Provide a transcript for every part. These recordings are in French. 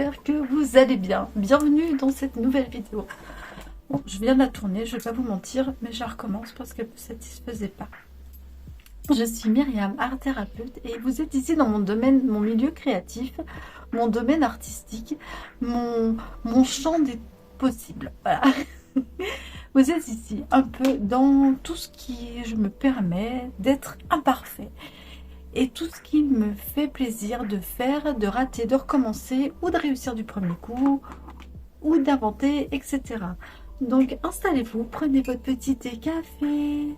j'espère que vous allez bien. Bienvenue dans cette nouvelle vidéo. Bon, je viens de la tourner, je vais pas vous mentir, mais je la recommence parce qu'elle ne me satisfaisait pas. Je suis Myriam, art thérapeute, et vous êtes ici dans mon domaine, mon milieu créatif, mon domaine artistique, mon champ des possibles. Voilà. Vous êtes ici un peu dans tout ce qui je me permets d'être imparfait. Et tout ce qui me fait plaisir de faire, de rater, de recommencer, ou de réussir du premier coup, ou d'inventer, etc. Donc installez-vous, prenez votre petit thé café,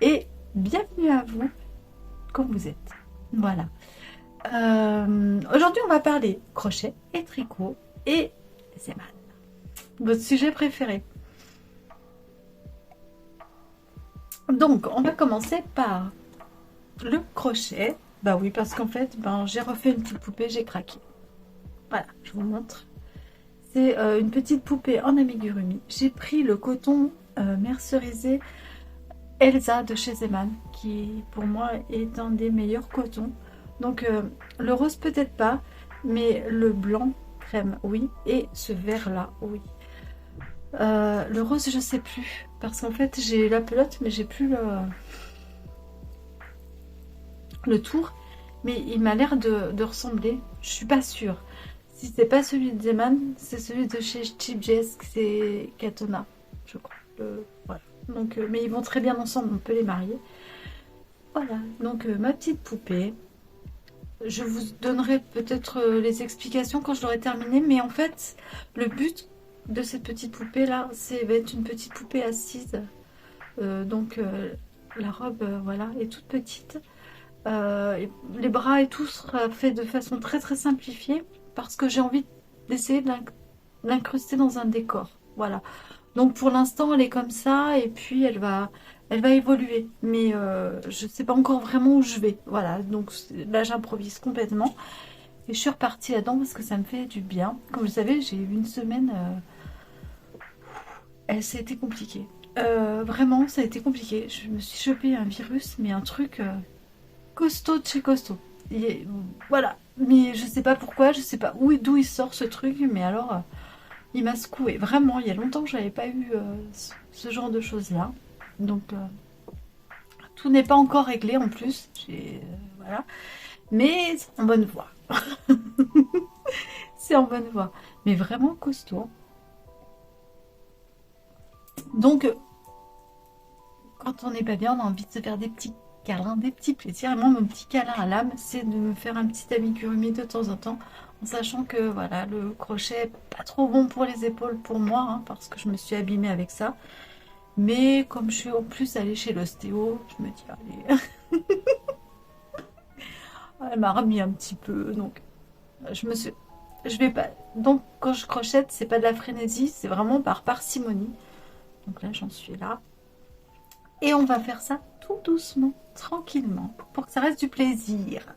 et bienvenue à vous, comme vous êtes. Voilà. Aujourd'hui, on va parler crochet et tricot et Zeman. Votre sujet préféré. Donc, on va commencer par le crochet. Bah oui, parce qu'en fait, j'ai refait une petite poupée, j'ai craqué. Voilà, je vous montre. C'est une petite poupée en amigurumi. J'ai pris le coton mercerisé Elsa de chez Zeman, qui pour moi est un des meilleurs cotons. Donc le rose peut-être pas, mais le blanc crème oui, et ce vert là oui. Le rose je sais plus, parce qu'en fait j'ai la pelote mais j'ai plus le tour, mais il m'a l'air de ressembler, je suis pas sûre. Si c'est pas celui de Zeman, c'est celui de chez Cheap Jazz, c'est Katona, je crois. Voilà. Donc, mais ils vont très bien ensemble, on peut les marier. Voilà, donc ma petite poupée. Je vous donnerai peut-être les explications quand je l'aurai terminé, mais en fait, le but de cette petite poupée là, c'est va être une petite poupée assise. La robe, voilà, est toute petite. Les bras et tout sera fait de façon très très simplifiée parce que j'ai envie d'essayer de l'incruster dans un décor. Voilà. Donc pour l'instant elle est comme ça et puis elle va évoluer. Mais je ne sais pas encore vraiment où je vais. Voilà. Donc là j'improvise complètement. Et je suis repartie là-dedans parce que ça me fait du bien. Comme vous savez, j'ai eu une semaine. Ça a été compliqué. Vraiment, ça a été compliqué. Je me suis chopé un virus, mais un truc costaud de chez costaud. Et, voilà. Mais je sais pas pourquoi, je sais pas d'où il sort ce truc, mais alors il m'a secoué. Vraiment, il y a longtemps que j'avais pas eu ce genre de choses là. Donc tout n'est pas encore réglé en plus. Voilà. Mais c'est en bonne voie. C'est en bonne voie. Mais vraiment costaud. Donc quand on n'est pas bien, on a envie de se faire des petits câlins, des petits plaisirs. Et moi, mon petit câlin à l'âme, c'est de me faire un petit amigurumi de temps en temps, en sachant que voilà, le crochet est pas trop bon pour les épaules pour moi, hein, parce que je me suis abîmée avec ça. Mais comme je suis en plus allée chez l'ostéo, je me dis allez, elle m'a remis un petit peu, donc je vais pas. Donc quand je crochette, c'est pas de la frénésie, c'est vraiment par parcimonie. Donc là, j'en suis là. Et on va faire ça tout doucement, tranquillement, pour que ça reste du plaisir.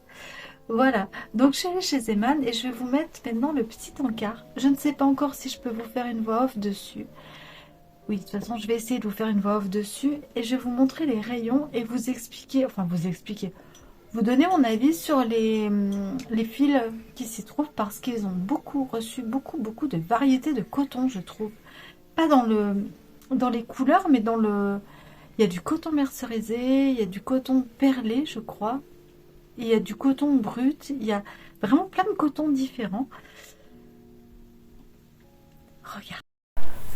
Voilà, donc je suis allée chez Zeman et je vais vous mettre maintenant le petit encart. Je ne sais pas encore si je peux vous faire une voix off dessus. Oui, de toute façon, je vais essayer de vous faire une voix off dessus et je vais vous montrer les rayons et vous expliquer, vous donner mon avis sur les fils qui s'y trouvent parce qu'ils ont reçu beaucoup de variétés de coton, je trouve. Pas dans les couleurs, mais dans le... Il y a du coton mercerisé, il y a du coton perlé, je crois. Il y a du coton brut, il y a vraiment plein de cotons différents. Regarde.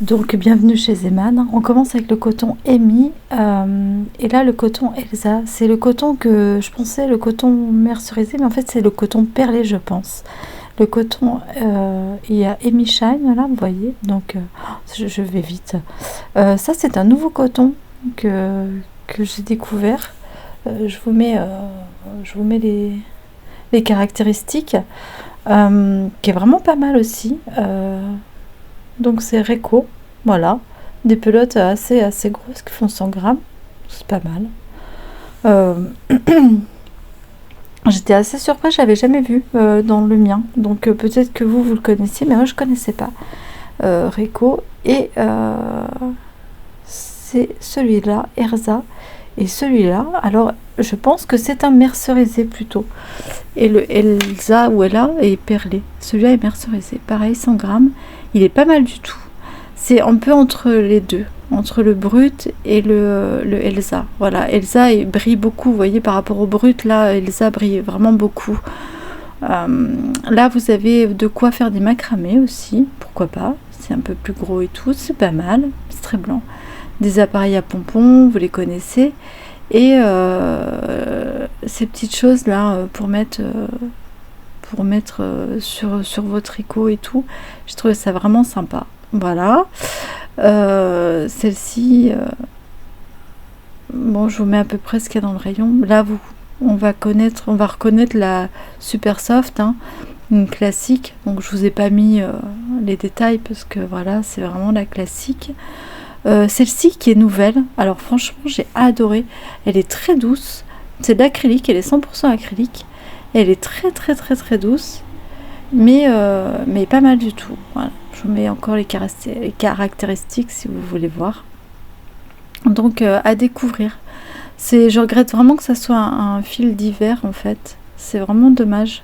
Donc, bienvenue chez Zeman. On commence avec le coton Amy. Et là, le coton Elsa. C'est le coton que je pensais, le coton mercerisé, mais en fait, c'est le coton perlé, je pense. Le coton, il y a Amy Shine, là, vous voyez. Donc, je vais vite. Ça, c'est un nouveau coton que j'ai découvert. Je vous mets les caractéristiques, qui est vraiment pas mal aussi. Donc c'est Reco, voilà, des pelotes assez grosses qui font 100 grammes, c'est pas mal. J'étais assez surprise, je l'avais jamais vu dans le mien, donc peut-être que vous le connaissiez, mais moi je connaissais pas. Reco, et c'est celui-là, Erza, Et celui-là, alors je pense que c'est un mercerisé plutôt. Et le Elsa ou Ella est perlé. Celui-là est mercerisé. Pareil, 100 grammes. Il est pas mal du tout. C'est un peu entre les deux. Entre le brut et le Elsa. Voilà, Elsa brille beaucoup. Vous voyez, par rapport au brut, là, Elsa brille vraiment beaucoup. Là, vous avez de quoi faire des macramés aussi. Pourquoi pas. C'est un peu plus gros et tout. C'est pas mal. C'est très blanc. Des appareils à pompons, vous les connaissez. Et ces petites choses là pour mettre sur vos tricots et tout, je trouvais ça vraiment sympa. Voilà. Celle-ci, bon, je vous mets à peu près ce qu'il y a dans le rayon. Là, on va reconnaître la Super Soft, hein, une classique. Donc je vous ai pas mis les détails parce que voilà, c'est vraiment la classique. Celle-ci qui est nouvelle, alors franchement j'ai adoré, elle est très douce, c'est de l'acrylique, elle est 100% acrylique, elle est très très très très douce, mais pas mal du tout. Voilà. Je vous mets encore les caractéristiques si vous voulez voir. Donc à découvrir. Je regrette vraiment que ça soit un fil d'hiver en fait, c'est vraiment dommage.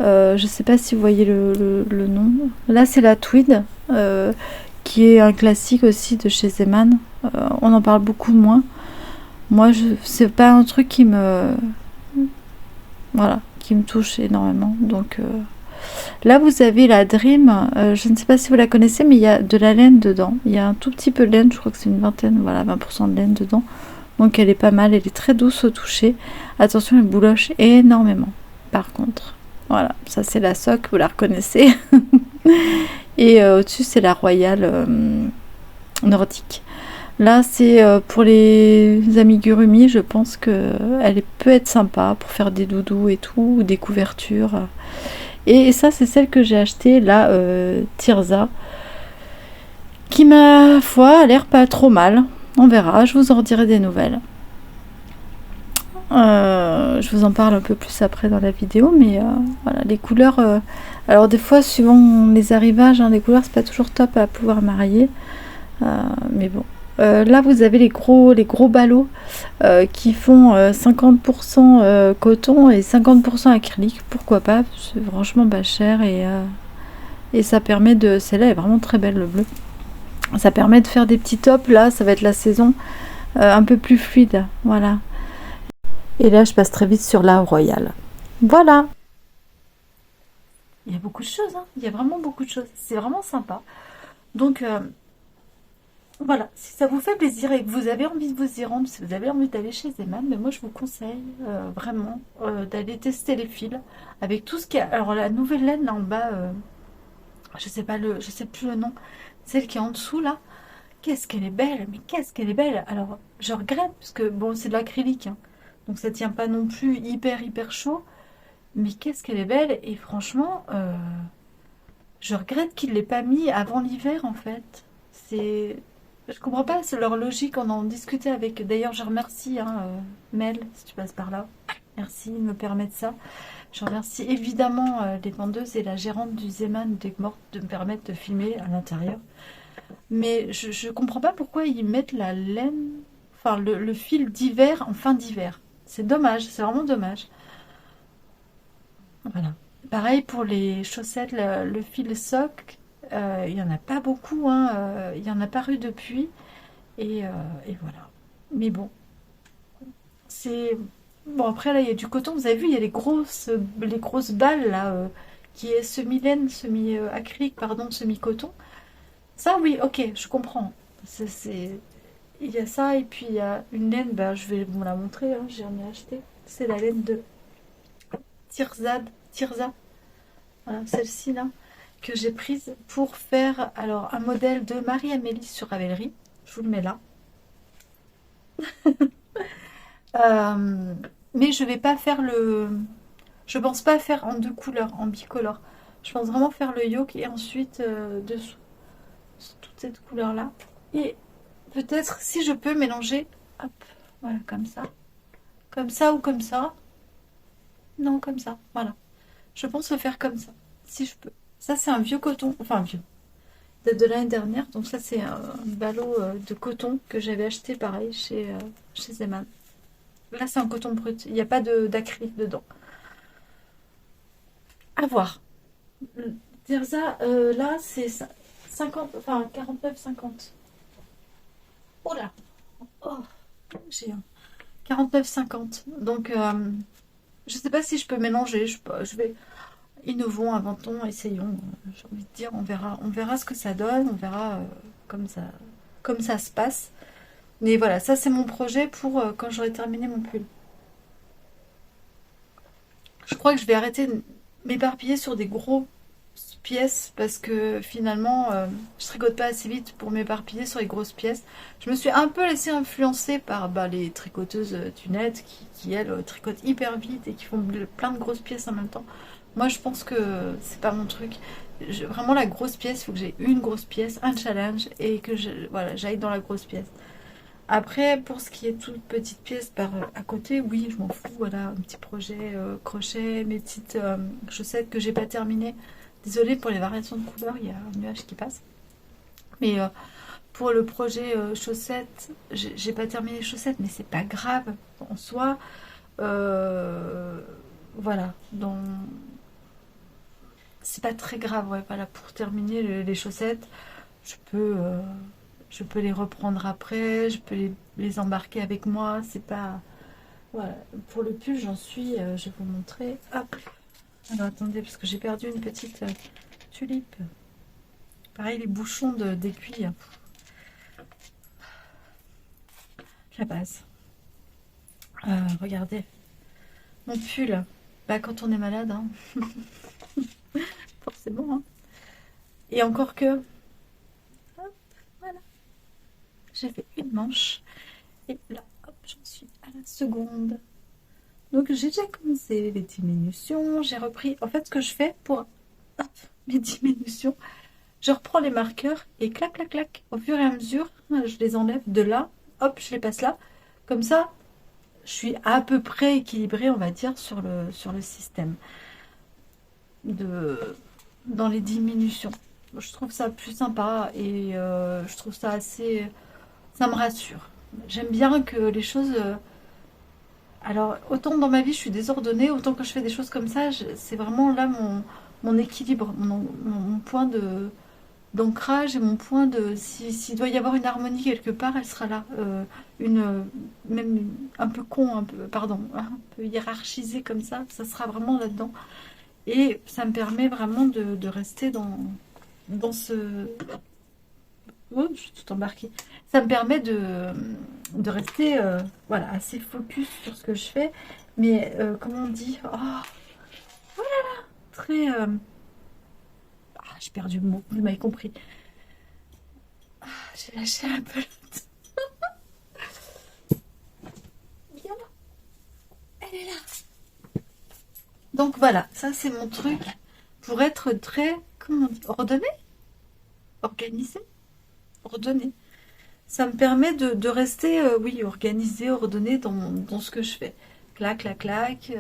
Je sais pas si vous voyez le nom. Là c'est la Tweed. Qui est un classique aussi de chez Zeman. On en parle beaucoup moins. Moi, c'est pas un truc qui me touche énormément. Donc là, vous avez la Dream. Je ne sais pas si vous la connaissez, mais il y a de la laine dedans. Il y a un tout petit peu de laine. Je crois que c'est une vingtaine, voilà, 20% de laine dedans. Donc elle est pas mal. Elle est très douce au toucher. Attention, elle bouloche énormément. Par contre, voilà, ça c'est la soque. Vous la reconnaissez. Et au-dessus, c'est la Royale nordique. Là, c'est pour les amigurumis, je pense qu'elle peut être sympa pour faire des doudous et tout, ou des couvertures. Et ça, c'est celle que j'ai achetée, la Tirza, qui, ma foi, a l'air pas trop mal. On verra, je vous en dirai des nouvelles. Je vous en parle un peu plus après dans la vidéo, mais voilà, les couleurs... alors des fois, suivant les arrivages, hein, les couleurs, c'est pas toujours top à pouvoir marier. Mais bon. Là, vous avez les gros ballots qui font 50% coton et 50% acrylique. Pourquoi pas? C'est franchement pas cher et ça permet de... Celle-là est vraiment très belle, le bleu. Ça permet de faire des petits tops. Là, ça va être la saison un peu plus fluide. Voilà. Et là, je passe très vite sur la Royale. Voilà. Il y a beaucoup de choses, hein. Il y a vraiment beaucoup de choses. C'est vraiment sympa. Donc, voilà. Si ça vous fait plaisir et que vous avez envie de vous y rendre, si vous avez envie d'aller chez Zeman, mais moi, je vous conseille vraiment d'aller tester les fils avec tout ce qu'il y a. Alors, la nouvelle laine, là en bas, je sais plus le nom. Celle qui est en dessous, là. Qu'est-ce qu'elle est belle, mais qu'est-ce qu'elle est belle. Alors, je regrette, parce que, bon, c'est de l'acrylique, hein. Donc ça tient pas non plus hyper chaud. Mais qu'est-ce qu'elle est belle. Et franchement, je regrette qu'il ne l'ait pas mis avant l'hiver en fait. Je comprends pas, c'est leur logique. On en discutait avec... D'ailleurs, je remercie hein, Mel, si tu passes par là. Merci de me permettre ça. Je remercie évidemment les vendeuses et la gérante du Zeman de me permettre de filmer à l'intérieur. Mais je comprends pas pourquoi ils mettent la laine, enfin le fil d'hiver en fin d'hiver. C'est dommage, c'est vraiment dommage. Voilà. Pareil pour les chaussettes, le fil soc, il n'y en a pas beaucoup, hein, il y en a paru depuis, et voilà. Mais bon, c'est... Bon, après, là, il y a du coton, vous avez vu, il y a les grosses balles, là, qui est semi-laine, semi-acrylique, pardon, semi-coton. Ça, oui, ok, je comprends. Il y a ça, et puis il y a une laine, bah, je vais vous la montrer, hein, j'en ai acheté. C'est la laine de Tirza. Voilà, celle-ci là que j'ai prise pour faire alors un modèle de Marie-Amélie sur Ravelry. Je vous le mets là. Mais je vais pas faire je pense pas faire en deux couleurs, en bicolore. Je pense vraiment faire le yoke et ensuite dessous toute cette couleur là. Et peut-être si je peux mélanger, hop, voilà comme ça ou comme ça. Non, comme ça, voilà. Je pense le faire comme ça, si je peux. Ça, c'est un vieux coton, enfin vieux, date de l'année dernière. Donc ça, c'est un ballot de coton que j'avais acheté pareil chez Zeman. Là, c'est un coton brut. Il n'y a pas d'acrylique dedans. À voir. Dire ça, là, c'est 50, enfin 49,50. Oh là! Oh, j'ai un 49,50. Donc, je sais pas si je peux mélanger. Je vais. Innovons, inventons, essayons. J'ai envie de dire, on verra ce que ça donne, on verra comme ça, comme ça se passe. Mais voilà, ça c'est mon projet pour quand j'aurai terminé mon pull. Je crois que je vais arrêter de m'éparpiller sur des gros pièces parce que finalement, je tricote pas assez vite pour m'éparpiller sur les grosses pièces. Je me suis un peu laissée influencer par les tricoteuses du net qui elles, tricotent hyper vite et qui font plein de grosses pièces en même temps. Moi, je pense que c'est pas mon truc. Vraiment, la grosse pièce, il faut que j'ai une grosse pièce, un challenge et que voilà, j'aille dans la grosse pièce. Après, pour ce qui est toute petite pièce par à côté, oui, je m'en fous. Voilà, un petit projet crochet, mes petites chaussettes que j'ai pas terminées. Désolée pour les variations de couleurs, il y a un nuage qui passe. Mais pour le projet chaussettes, j'ai pas terminé les chaussettes, mais c'est pas grave en soi. Euh, voilà, c'est pas très grave. Ouais, voilà, pour terminer les chaussettes, je peux, euh, je peux les reprendre après, je peux les embarquer avec moi. C'est pas. Voilà, pour le pull, j'en suis. Je vais vous montrer. Hop. Alors attendez, parce que j'ai perdu une petite tulipe. Pareil, les bouchons d'aiguille. La base. Regardez. Mon pull. Bah, quand on est malade, hein, forcément. Hein. Et encore que. Hop, voilà. J'ai fait une manche. Et là, hop, j'en suis à la seconde. Donc, j'ai déjà commencé les diminutions. J'ai repris. En fait, ce que je fais pour hop, mes diminutions, je reprends les marqueurs et clac, clac, clac. Au fur et à mesure, je les enlève de là. Hop, je les passe là. Comme ça, je suis à peu près équilibrée, on va dire, sur le système de dans les diminutions. Je trouve ça plus sympa et je trouve ça assez. Ça me rassure. J'aime bien que les choses. Alors, autant dans ma vie je suis désordonnée, autant quand je fais des choses comme ça, c'est vraiment là mon équilibre, mon point d'ancrage et mon point de. S'il doit y avoir une harmonie quelque part, elle sera là. Une, même un peu con, un peu, pardon, un peu hiérarchisée comme ça sera vraiment là-dedans. Et ça me permet vraiment de rester dans ce. Oh, je suis tout embarquée. Ça me permet de rester voilà, assez focus sur ce que je fais. Mais comment on dit très. J'ai perdu le mot, vous m'avez compris. J'ai lâché un peu. Viens là, elle est là. Donc voilà, ça c'est mon truc pour être très, comment on dit, ordonné, organisé, ordonné. Ça me permet de rester, oui, organisé, ordonné dans ce que je fais. Clac, clac, clac.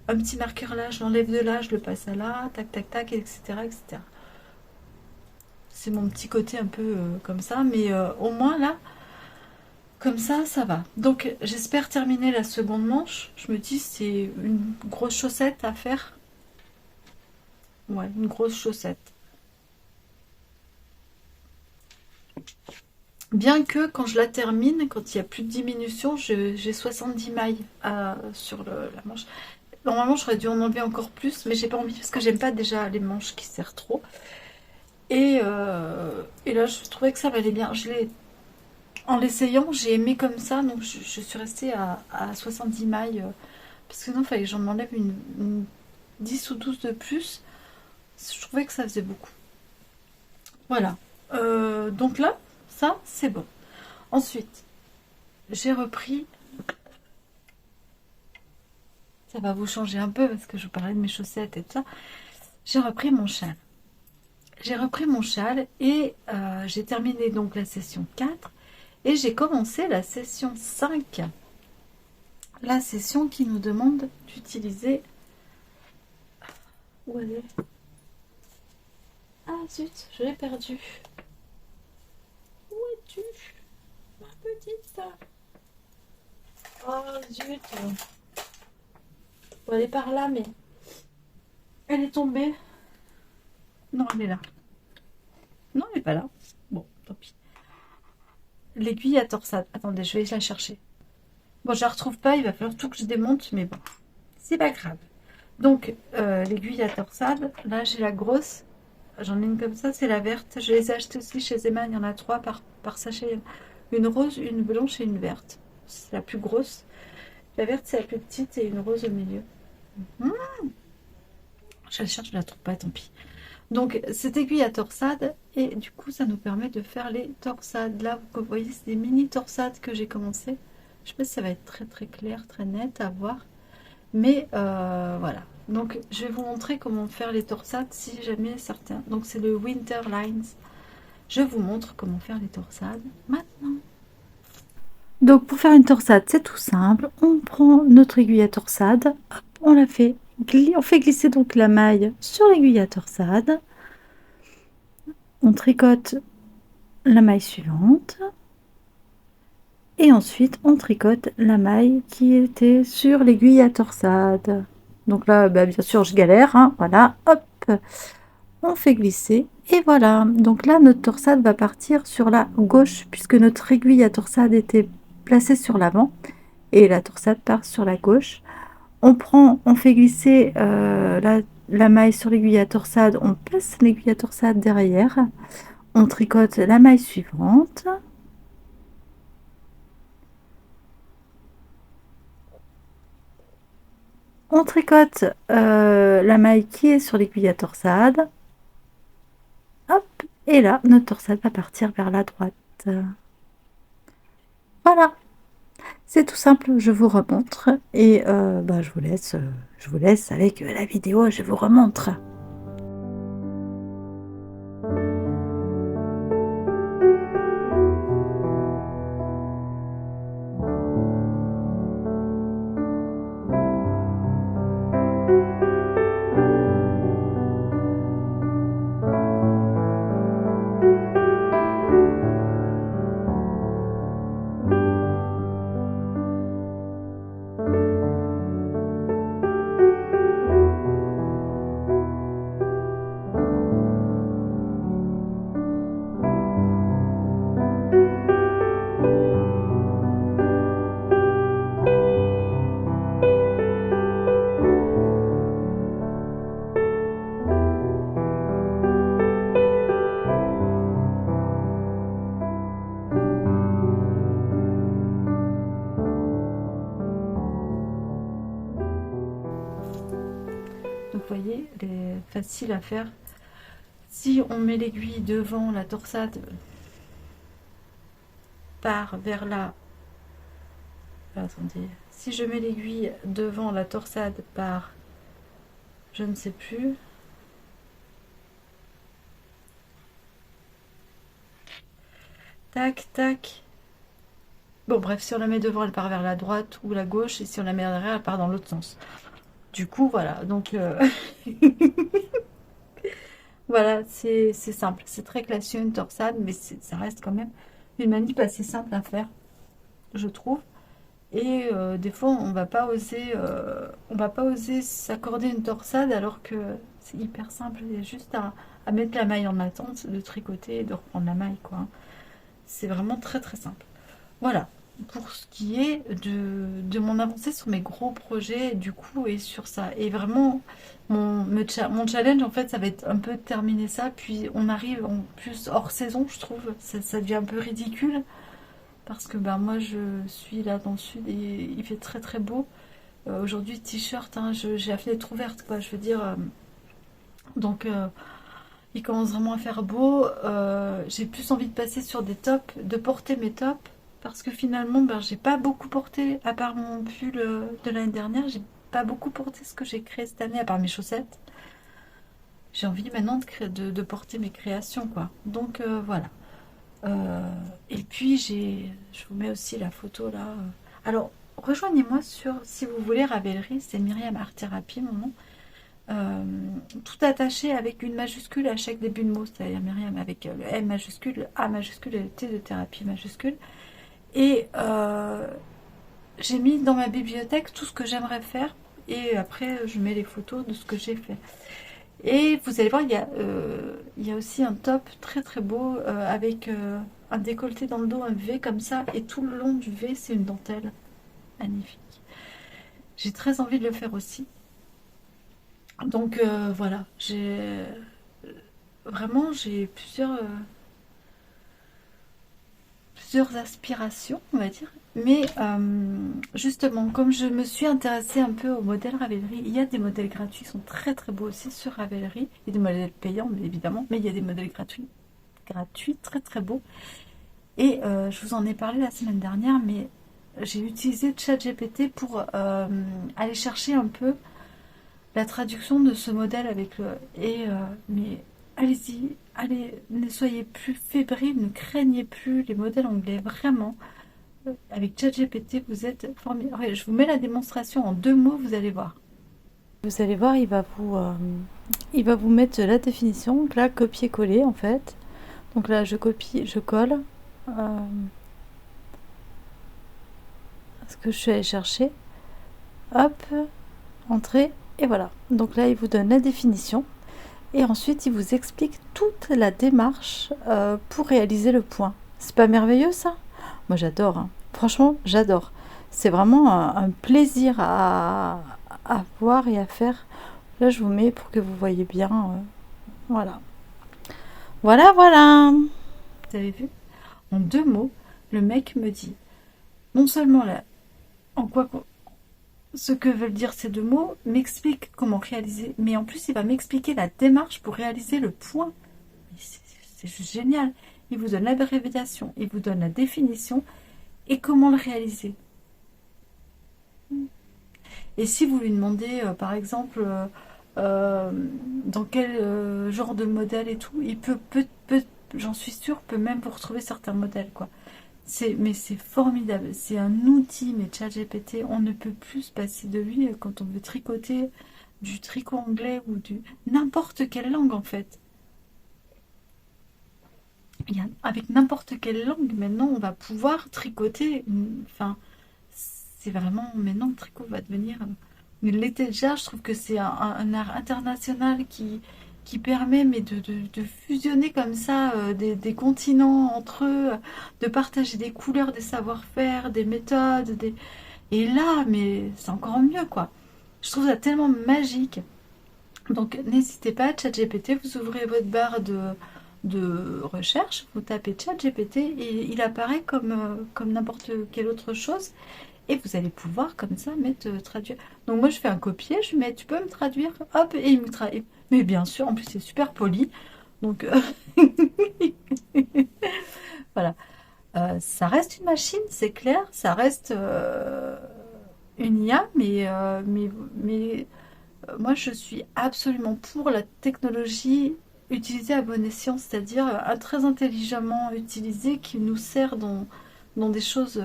Un petit marqueur là, je l'enlève de là, je le passe à là, tac, tac, tac, etc. etc. C'est mon petit côté un peu comme ça, mais au moins là, comme ça va. Donc j'espère terminer la seconde manche. Je me dis, c'est une grosse chaussette à faire. Ouais, une grosse chaussette. Bien que quand je la termine, quand il n'y a plus de diminution, j'ai 70 mailles sur la manche. Normalement, j'aurais dû en enlever encore plus, mais j'ai pas envie parce que j'aime pas déjà les manches qui serrent trop. Et là, je trouvais que ça m'allait bien. En l'essayant, j'ai aimé comme ça, donc je suis restée à 70 mailles. Parce que non, il fallait que j'en enlève une 10 ou 12 de plus. Je trouvais que ça faisait beaucoup. Voilà. Donc là, ça, c'est bon. Ensuite, j'ai repris. Ça va vous changer un peu parce que je vous parlais de mes chaussettes et tout ça. J'ai repris mon châle. J'ai repris mon châle et j'ai terminé donc la session 4 et j'ai commencé la session 5. La session qui nous demande d'utiliser. Où elle est? Ah zut, je l'ai perdue. Où es-tu, ma petite? Oh zut. Bon, elle est par là, mais elle est tombée. Non, elle est là. Non, elle n'est pas là. Bon, tant pis. L'aiguille à torsade. Attendez, je vais la chercher. Bon, je la retrouve pas, il va falloir tout que je démonte, mais bon, c'est pas grave. Donc, l'aiguille à torsade, là j'ai la grosse. J'en ai une comme ça, c'est la verte. Je les ai achetées aussi chez Zeman, il y en a 3 par sachet. Une rose, une blanche et une verte. C'est la plus grosse. La verte, c'est la plus petite et une rose au milieu. Mmh, je la cherche, je la trouve pas, tant pis. Donc, cette aiguille à torsade, et du coup, ça nous permet de faire les torsades. Là, vous voyez, c'est des mini torsades que j'ai commencé. Je sais pas si ça va être très très clair, très net à voir. Mais voilà. Donc, je vais vous montrer comment faire les torsades si jamais certains. Donc, c'est le Winter Lines. Je vous montre comment faire les torsades maintenant. Donc, pour faire une torsade, c'est tout simple. On prend notre aiguille à torsade, hop, on la fait, on fait glisser donc la maille sur l'aiguille à torsade. On tricote la maille suivante. Et ensuite, on tricote la maille qui était sur l'aiguille à torsade. Donc là, bah, bien sûr, je galère. Hein, voilà, hop, on fait glisser. Et voilà. Donc là, notre torsade va partir sur la gauche puisque notre aiguille à torsade était placée sur l'avant. Et la torsade part sur la gauche. On fait glisser la maille sur l'aiguille à torsade. On place l'aiguille à torsade derrière. On tricote la maille suivante. On tricote la maille qui est sur l'aiguille à torsade. Hop, et là, notre torsade va partir vers la droite. Voilà, c'est tout simple, je vous remontre. Et bah, je vous laisse avec la vidéo, je vous remontre. Donc vous voyez, elle est facile à faire. Si on met l'aiguille devant la torsade, part vers là. Attendez. Si je mets l'aiguille devant la torsade par, je ne sais plus. Tac, tac. Bon, bref, si on la met devant, elle part vers la droite ou la gauche. Et si on la met derrière, elle part dans l'autre sens. Du coup, voilà. Donc, voilà, c'est simple. C'est très classieux, une torsade, mais ça reste quand même une manip assez simple à faire, je trouve. Et des fois, on va pas oser s'accorder une torsade alors que c'est hyper simple. Il y a juste à mettre la maille en attente, de tricoter et de reprendre la maille, quoi. C'est vraiment très très simple. Voilà, pour ce qui est de mon avancée sur mes gros projets, du coup, et sur ça. Et vraiment, mon challenge, en fait, ça va être un peu de terminer ça. Puis on arrive en plus hors saison, je trouve. Ça devient un peu ridicule. Parce que ben, moi, je suis là dans le sud et il fait très très beau. Aujourd'hui, t-shirt, hein, j'ai la fenêtre ouverte, quoi. Je veux dire, donc, il commence vraiment à faire beau. J'ai plus envie de passer sur des tops, de porter mes tops. Parce que finalement, ben, j'ai pas beaucoup porté, à part mon pull de l'année dernière, j'ai pas beaucoup porté ce que j'ai créé cette année, à part mes chaussettes. J'ai envie maintenant de porter mes créations, quoi. Donc voilà. Et puis je vous mets aussi la photo là. Alors, rejoignez-moi sur, si vous voulez, Ravelry, c'est Myriam Art Thérapie, mon nom. Tout attaché avec une majuscule à chaque début de mot, c'est-à-dire Myriam avec le M majuscule, le A majuscule et le T de thérapie majuscule. Et j'ai mis dans ma bibliothèque tout ce que j'aimerais faire. Et après, je mets les photos de ce que j'ai fait. Et vous allez voir, il y a aussi un top très très beau avec un décolleté dans le dos, un V comme ça. Et tout le long du V, c'est une dentelle. Magnifique. J'ai très envie de le faire aussi. Donc voilà, j'ai plusieurs aspirations, on va dire. Mais justement, comme je me suis intéressée un peu aux modèles Ravelry, il y a des modèles gratuits qui sont très très beaux aussi sur Ravelry. Il y a des modèles payants, mais évidemment, mais il y a des modèles gratuits très très beaux. Et je vous en ai parlé la semaine dernière, mais j'ai utilisé ChatGPT pour aller chercher un peu la traduction de ce modèle avec le... mais allez-y, allez, ne soyez plus fébriles, ne craignez plus les modèles anglais, vraiment. Avec ChatGPT, vous êtes formidable. Ouais, je vous mets la démonstration en 2 mots, vous allez voir. Vous allez voir, il va vous mettre la définition. Donc là, copier-coller en fait. Donc là, je copie, je colle ce que je suis allée chercher. Hop, entrée, et voilà. Donc là, il vous donne la définition. Et ensuite, il vous explique toute la démarche pour réaliser le point. C'est pas merveilleux ça? Moi, j'adore. Hein. Franchement, j'adore. C'est vraiment un plaisir à voir et à faire. Là, je vous mets pour que vous voyez bien. Voilà. Voilà, voilà. Vous avez vu? En 2 mots, le mec me dit non seulement là, en quoi ce que veulent dire ces 2 mots, m'explique comment réaliser, mais en plus il va m'expliquer la démarche pour réaliser le point. C'est juste génial. Il vous donne l'abréviation, il vous donne la définition et comment le réaliser. Et si vous lui demandez, par exemple, dans quel genre de modèle et tout, il peut j'en suis sûre, peut même vous retrouver certains modèles, quoi. Mais c'est formidable, c'est un outil, mais ChatGPT, on ne peut plus se passer de lui quand on veut tricoter du tricot anglais ou du n'importe quelle langue en fait. Avec n'importe quelle langue, maintenant on va pouvoir tricoter. Enfin, c'est vraiment maintenant le tricot va devenir. Il l'était déjà, je trouve que c'est un art international qui permet mais de fusionner comme ça des continents entre eux, de partager des couleurs, des savoir-faire, des méthodes. Et là, mais c'est encore mieux quoi. Je trouve ça tellement magique. Donc n'hésitez pas, ChatGPT, vous ouvrez votre barre de recherche, vous tapez ChatGPT et il apparaît comme n'importe quelle autre chose. Et vous allez pouvoir comme ça mettre traduire. Donc moi je fais un copier, je mets tu peux me traduire, hop, et il me traduit. Mais bien sûr, en plus c'est super poli. Donc voilà. Ça reste une machine, c'est clair, ça reste une IA, moi je suis absolument pour la technologie utilisée à bon escient, c'est-à-dire très intelligemment utilisée qui nous sert dans des choses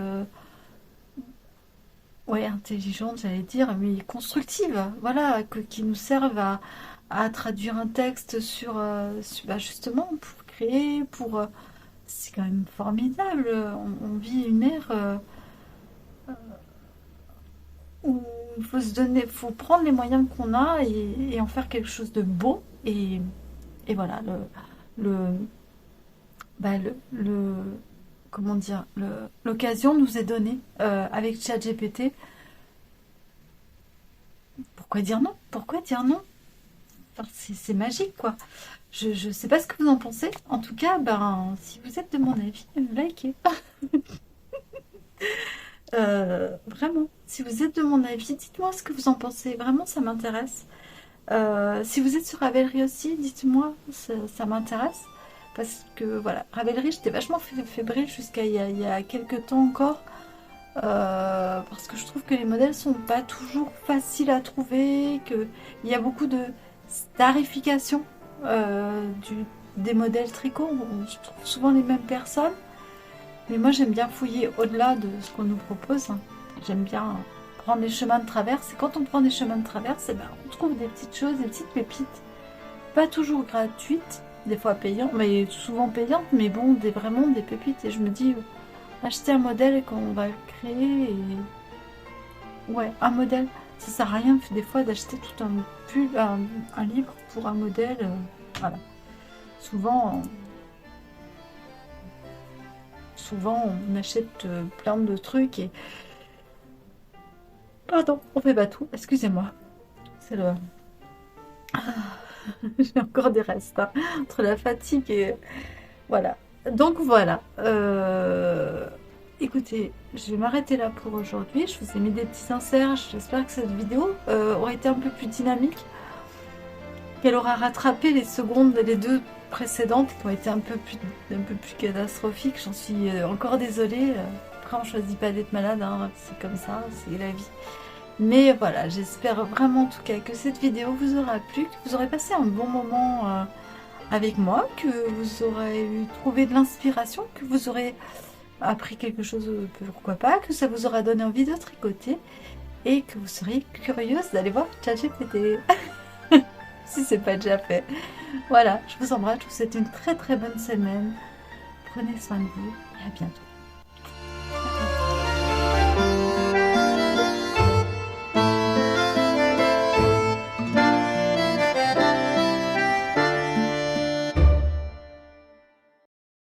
ouais, intelligentes, j'allais dire, mais constructives, voilà, qui nous servent à traduire un texte bah, justement pour créer, c'est quand même formidable. On vit une ère où il faut se donner, faut prendre les moyens qu'on a et en faire quelque chose de beau. Et voilà, le, bah, comment dire, l'occasion nous est donnée avec ChatGPT. Pourquoi dire non? Pourquoi dire non? Enfin, c'est magique, quoi. Je sais pas ce que vous en pensez. En tout cas, ben, si vous êtes de mon avis, likez. Vraiment, si vous êtes de mon avis, dites-moi ce que vous en pensez. Vraiment, ça m'intéresse. Si vous êtes sur Ravelry aussi, dites-moi, ça m'intéresse. Parce que voilà, Ravelry, j'étais vachement fébrile jusqu'à il y a quelques temps encore. Parce que je trouve que les modèles sont pas toujours faciles à trouver, qu'il y a beaucoup de starification des modèles tricot. Je trouve souvent les mêmes personnes. Mais moi, j'aime bien fouiller au-delà de ce qu'on nous propose. J'aime bien prendre les chemins de traverse. Et quand on prend des chemins de traverse, eh ben, on trouve des petites choses, des petites pépites. Pas toujours gratuites, des fois payantes, mais souvent payantes, mais vraiment des pépites. Et je me dis, acheter un modèle qu'on va créer Ouais, un modèle, ça sert à rien des fois d'acheter tout un livre pour un modèle. Voilà. Souvent, on achète plein de trucs et... Pardon, on fait pas tout, excusez-moi. C'est le... J'ai encore des restes, hein, entre la fatigue et... Voilà. Donc voilà. Écoutez, je vais m'arrêter là pour aujourd'hui. Je vous ai mis des petits inserts. J'espère que cette vidéo aura été un peu plus dynamique. Qu'elle aura rattrapé les deux précédentes qui ont été un peu plus catastrophiques. J'en suis encore désolée. Après, on choisit pas d'être malade, hein. C'est comme ça, c'est la vie. Mais voilà, j'espère vraiment en tout cas que cette vidéo vous aura plu, que vous aurez passé un bon moment avec moi, que vous aurez trouvé de l'inspiration, que vous aurez appris quelque chose, pourquoi pas, que ça vous aura donné envie de tricoter et que vous serez curieuse d'aller voir ChatGPT si c'est pas déjà fait. Voilà, je vous embrasse, je vous souhaite une très très bonne semaine. Prenez soin de vous et à bientôt.